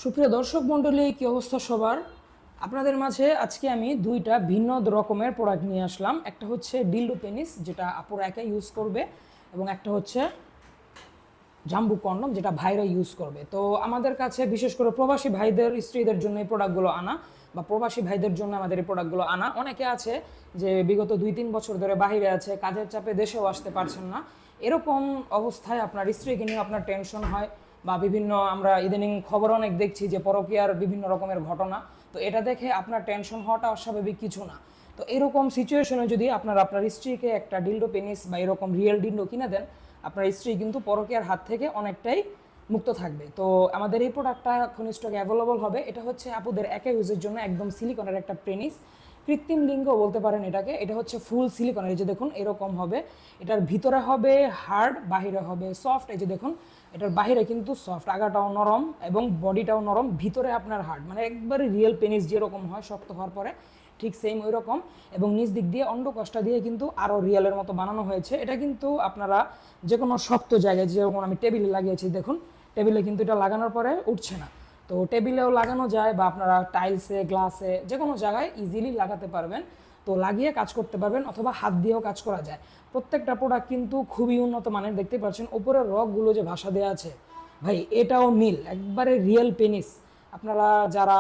সুপ্রিয় দর্শক মণ্ডলী, কি অবস্থা সবার? আপনাদের মাঝে আজকে আমি দুইটা ভিন্ন রকমের প্রোডাক্ট নিয়ে আসলাম। একটা হচ্ছে ডিলডো পেনিস, যেটা আপুরা একা ইউজ করবে, এবং একটা হচ্ছে জাম্বু কন্ডম, যেটা ভাইরা ইউজ করবে। তো আমাদের কাছে বিশেষ করে প্রবাসী ভাইদের স্ত্রীদের জন্য এই প্রোডাক্টগুলো আনা, বা প্রবাসী ভাইদের জন্য আমাদের এই প্রোডাক্টগুলো আনা। অনেকে আছে যে বিগত 2-3 বছর ধরে বাইরে আছে, কাজের চাপে দেশেও আসতে পারছেন না। এরকম অবস্থায় আপনার স্ত্রীকে নিয়ে আপনার টেনশন হয়, বা বিভিন্ন আমরা ইদানিং খবর অনেক দেখছি যে পরকীয়ার বিভিন্ন রকমের ঘটনা। তো এটা দেখে আপনার টেনশন হওয়াটা অস্বাভাবিক কিছু না। তো এরকম সিচুয়েশনে যদি আপনার স্ত্রীকে একটা ডিলডো পেনিস বা এরকম রিয়েল ডিলডো কিনে দেন, আপনার স্ত্রী কিন্তু পরকীয়ার হাত থেকে অনেকটাই মুক্ত থাকবে। তো আমাদের এই প্রোডাক্টটা এখন স্টকে অ্যাভেলেবল হবে। এটা হচ্ছে আপুদের একা ইউজের জন্য একদম সিলিকনের একটা পেনিস, কৃত্রিম লিঙ্গ বলতে পারেন এটাকে। এটা হচ্ছে ফুল সিলিকনের, এই যে দেখুন এরকম হবে। এটার ভিতরে হবে হার্ড, বাহিরে হবে সফট। এই যে দেখুন এটার বাহিরে কিন্তু সফট, আগাটাও নরম এবং বডিটাও নরম, ভিতরে আপনার হার্ড, মানে একবারে রিয়েল পেনিস যেরকম হয় শক্ত হওয়ার পরে ঠিক সেম ওই রকম। এবং নিচ দিক দিয়ে অন্ডকোষটা দিয়ে কিন্তু আরও রিয়েলের মতো বানানো হয়েছে। এটা কিন্তু আপনারা যে কোনো শক্ত জায়গায়, যেরকম আমি টেবিলে লাগিয়েছি দেখুন, টেবিলে কিন্তু এটা লাগানোর পরে উঠছে না। তো টেবিলেও লাগানো যায়, বা আপনারা টাইলসে, গ্লাসে, যে কোনো জায়গায় ইজিলি লাগাতে পারবেন। তো লাগিয়ে কাজ করতে পারবেন, অথবা হাত দিয়েও কাজ করা যায়। প্রত্যেকটা প্রোডাক্ট কিন্তু খুবই উন্নত মানের, দেখতে পাচ্ছেন উপরের রগগুলো যে ভাষা দেওয়া আছে, ভাই এটাও মিল, একবারে রিয়েল পেনিস। আপনারা যারা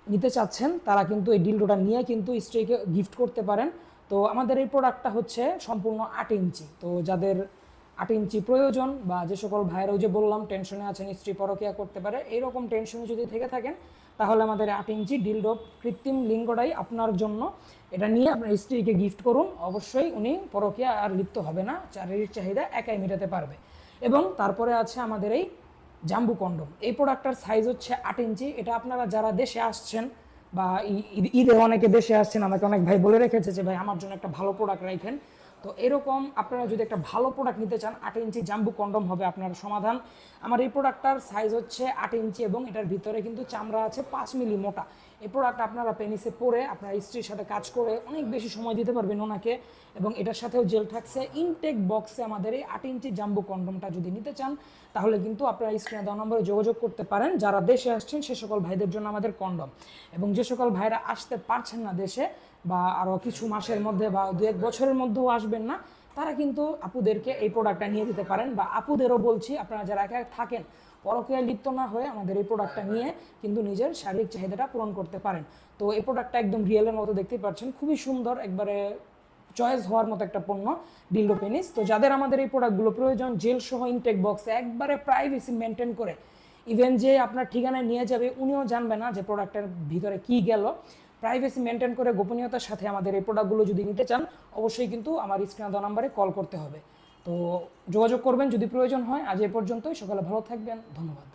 নিতে চাচ্ছেন তারা কিন্তু এই ডিলডোটা নিয়ে কিন্তু স্ত্রীকে গিফট করতে পারেন। তো আমাদের এই প্রোডাক্টটা হচ্ছে সম্পূর্ণ 8 ইঞ্চি। তো যাদের 8 ইঞ্চি প্রয়োজন, বা যে সকল ভাইয়েরাও যে বললাম টেনশনে আছেন স্ত্রী পরকীয়া করতে পারে, এইরকম টেনশনে যদি থেকে থাকেন, তাহলে আমাদের 8 ইঞ্চি ডিলডো কৃত্রিম লিঙ্গটাই আপনার জন্য। এটা নিয়ে আপনার স্ত্রীকে গিফট করুন, অবশ্যই উনি পরকীয়া আর লিপ্ত হবে না, শারীরিক চাহিদা একাই মেটাতে পারবে। এবং তারপরে আছে আমাদের এই জাম্বু কন্ডম। এই প্রোডাক্টটার সাইজ হচ্ছে 8 ইঞ্চি। এটা আপনারা যারা দেশে আসছেন, বা ঈদে অনেকে দেশে আসছেন, আমাকে অনেক ভাই বলে রেখেছে যে ভাই আমার জন্য একটা ভালো প্রোডাক্ট রাখেন। তো এরকম আপনারা যদি একটা ভালো প্রোডাক্ট নিতে চান, 8 ইঞ্চি জাম্বু কন্ডম হবে আপনার সমাধান। আমার এই প্রোডাক্টটার সাইজ হচ্ছে 8 ইঞ্চি, এবং এটার ভিতরে কিন্তু চামড়া আছে 5 মিলি মোটা। এই প্রোডাক্ট আপনারা পেনিসে পরে আপনার স্ত্রীর সাথে কাজ করে অনেক বেশি সময় দিতে পারবেন ওনাকে। এবং এটার সাথেও জেল থাকছে। ইনটেক বক্সে আমাদের এই 8 ইঞ্চি জাম্বু কন্ডমটা যদি নিতে চান, তাহলে কিন্তু আপনারা স্ক্রিনে দেওয়া নম্বরে যোগাযোগ করতে পারেন। যারা দেশে আসছেন সে সকল ভাইদের জন্য আমাদের কন্ডম, এবং যে সকল ভাইরা আসতে পারছেন না দেশে, বা আরও কিছু মাসের মধ্যে বা 2-1 বছরের মধ্যেও আসবেন না, তারা কিন্তু আপুদেরকে এই প্রোডাক্টটা নিয়ে দিতে পারেন। বা আপুদেরও বলছি, আপনারা যারা একা থাকেন, পরকীয়ায় লিপ্ত না হয়ে আমাদের এই প্রোডাক্টটা নিয়ে কিন্তু নিজের শারীরিক চাহিদাটা পূরণ করতে পারেন। তো এই প্রোডাক্টটা একদম রিয়েলের মতো, দেখতেই পাচ্ছেন, খুবই সুন্দর, একবারে চয়েস হওয়ার মতো একটা পণ্য ডিলডো পেনিস। তো যাদের আমাদের এই প্রোডাক্টগুলো প্রয়োজন, জেল সহ ইনটেক বক্সে একবারে প্রাইভেসি মেনটেন করে, ইভেন যে আপনার ঠিকানায় নিয়ে যাবে উনিও জানবে না যে প্রোডাক্টের ভিতরে কি গেল, প্রাইভেসি মেনটেন করে গোপনীয়তার সাথে আমাদের এই প্রোডাক্টগুলো যদি নিতে চান, অবশ্যই কিন্তু আমার স্ক্রিনে দেওয়া নাম্বারে কল করতে হবে। তো যোগাযোগ করবেন যদি প্রয়োজন হয়। আজ এ পর্যন্তই। সকালে ভালো থাকবেন, ধন্যবাদ।